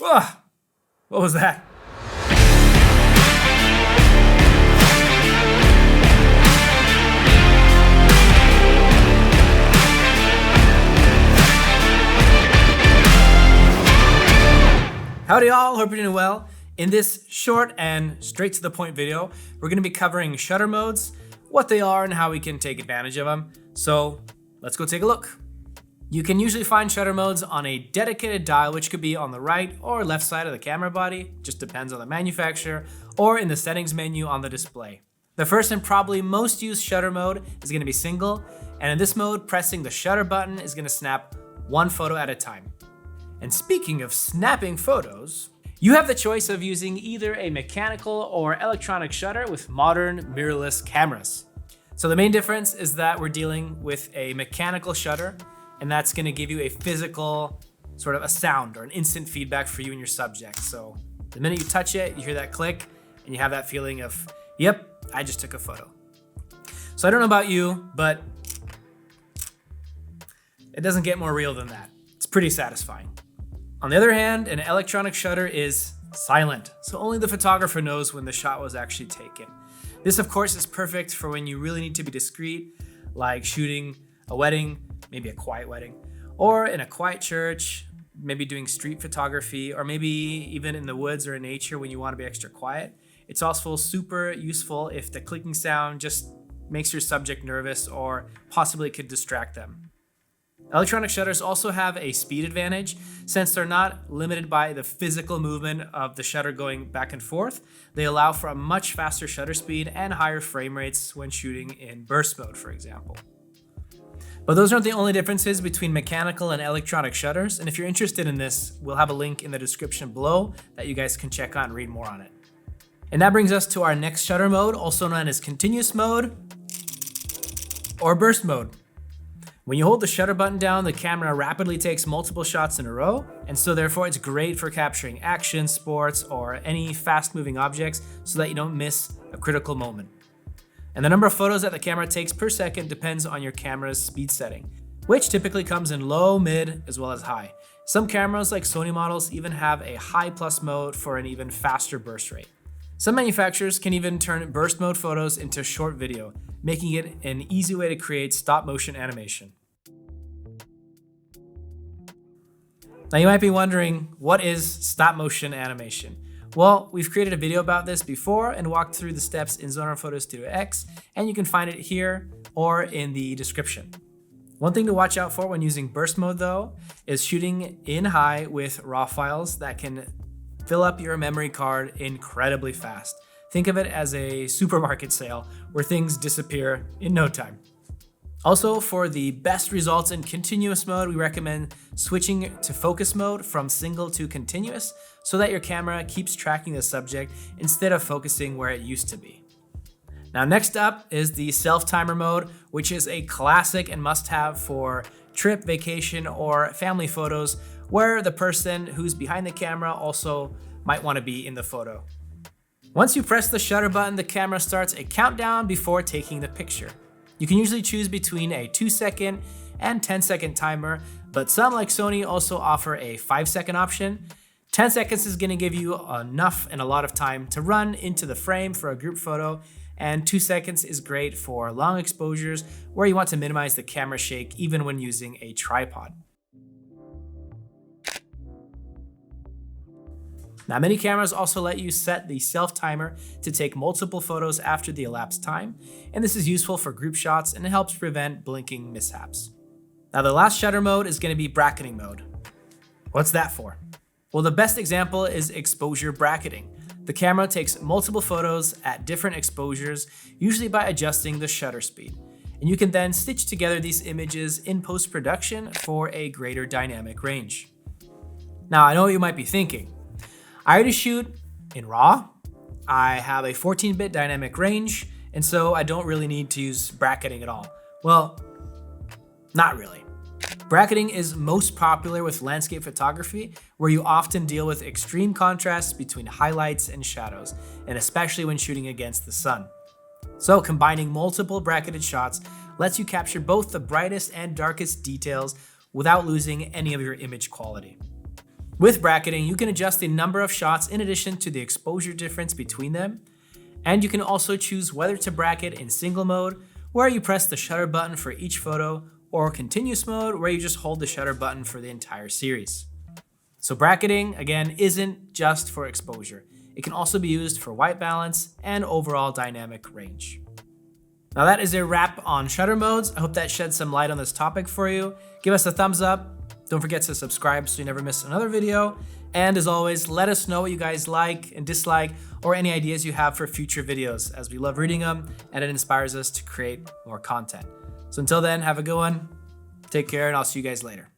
Ugh, what was that? Howdy y'all, hope you're doing well. In this short and straight to the point video, we're going to be covering shutter modes, what they are and how we can take advantage of them. So let's go take a look. You can usually find shutter modes on a dedicated dial, which could be on the right or left side of the camera body, just depends on the manufacturer, or in the settings menu on the display. The first and probably most used shutter mode is going to be single, and in this mode, pressing the shutter button is going to snap one photo at a time. And speaking of snapping photos, you have the choice of using either a mechanical or electronic shutter with modern mirrorless cameras. So the main difference is that we're dealing with a mechanical shutter, and that's gonna give you a physical, sort of a sound or an instant feedback for you and your subject. So the minute you touch it, you hear that click, and you have that feeling of, yep, I just took a photo. So I don't know about you, but it doesn't get more real than that. It's pretty satisfying. On the other hand, an electronic shutter is silent, so only the photographer knows when the shot was actually taken. This, of course, is perfect for when you really need to be discreet, like shooting a wedding, maybe a quiet wedding, or in a quiet church, maybe doing street photography, or maybe even in the woods or in nature when you want to be extra quiet. It's also super useful if the clicking sound just makes your subject nervous or possibly could distract them. Electronic shutters also have a speed advantage since they're not limited by the physical movement of the shutter going back and forth. They allow for a much faster shutter speed and higher frame rates when shooting in burst mode, for example. But those aren't the only differences between mechanical and electronic shutters, and if you're interested in this, we'll have a link in the description below that you guys can check out and read more on it. And that brings us to our next shutter mode, also known as continuous mode or burst mode. When you hold the shutter button down, the camera rapidly takes multiple shots in a row, and so therefore it's great for capturing action, sports, or any fast-moving objects so that you don't miss a critical moment. And the number of photos that the camera takes per second depends on your camera's speed setting, which typically comes in low, mid, as well as high. Some cameras, like Sony models, even have a high plus mode for an even faster burst rate. Some manufacturers can even turn burst mode photos into short video, making it an easy way to create stop-motion animation. Now you might be wondering, what is stop-motion animation? Well, we've created a video about this before and walked through the steps in Zonar Photo Studio X, and you can find it here or in the description. One thing to watch out for when using burst mode though, is shooting in high with RAW files that can fill up your memory card incredibly fast. Think of it as a supermarket sale where things disappear in no time. Also, for the best results in continuous mode, we recommend switching to focus mode from single to continuous so that your camera keeps tracking the subject instead of focusing where it used to be. Now, next up is the self-timer mode, which is a classic and must-have for trip, vacation, or family photos where the person who's behind the camera also might want to be in the photo. Once you press the shutter button, the camera starts a countdown before taking the picture. You can usually choose between a 2-second and 10-second timer, but some like Sony also offer a 5-second option. 10 seconds is gonna give you enough and a lot of time to run into the frame for a group photo, and 2 seconds is great for long exposures where you want to minimize the camera shake even when using a tripod. Now, many cameras also let you set the self-timer to take multiple photos after the elapsed time, and this is useful for group shots and it helps prevent blinking mishaps. Now, the last shutter mode is going to be bracketing mode. What's that for? Well, the best example is exposure bracketing. The camera takes multiple photos at different exposures, usually by adjusting the shutter speed, and you can then stitch together these images in post-production for a greater dynamic range. Now, I know what you might be thinking. I already shoot in RAW, I have a 14-bit dynamic range, and so I don't really need to use bracketing at all. Well, not really. Bracketing is most popular with landscape photography, where you often deal with extreme contrasts between highlights and shadows, and especially when shooting against the sun. So combining multiple bracketed shots lets you capture both the brightest and darkest details without losing any of your image quality. With bracketing, you can adjust the number of shots in addition to the exposure difference between them. And you can also choose whether to bracket in single mode, where you press the shutter button for each photo, or continuous mode, where you just hold the shutter button for the entire series. So bracketing, again, isn't just for exposure. It can also be used for white balance and overall dynamic range. Now that is a wrap on shutter modes. I hope that shed some light on this topic for you. Give us a thumbs up. Don't forget to subscribe so you never miss another video. And as always, let us know what you guys like and dislike, or any ideas you have for future videos, as we love reading them and it inspires us to create more content. So until then, have a good one. Take care, and I'll see you guys later.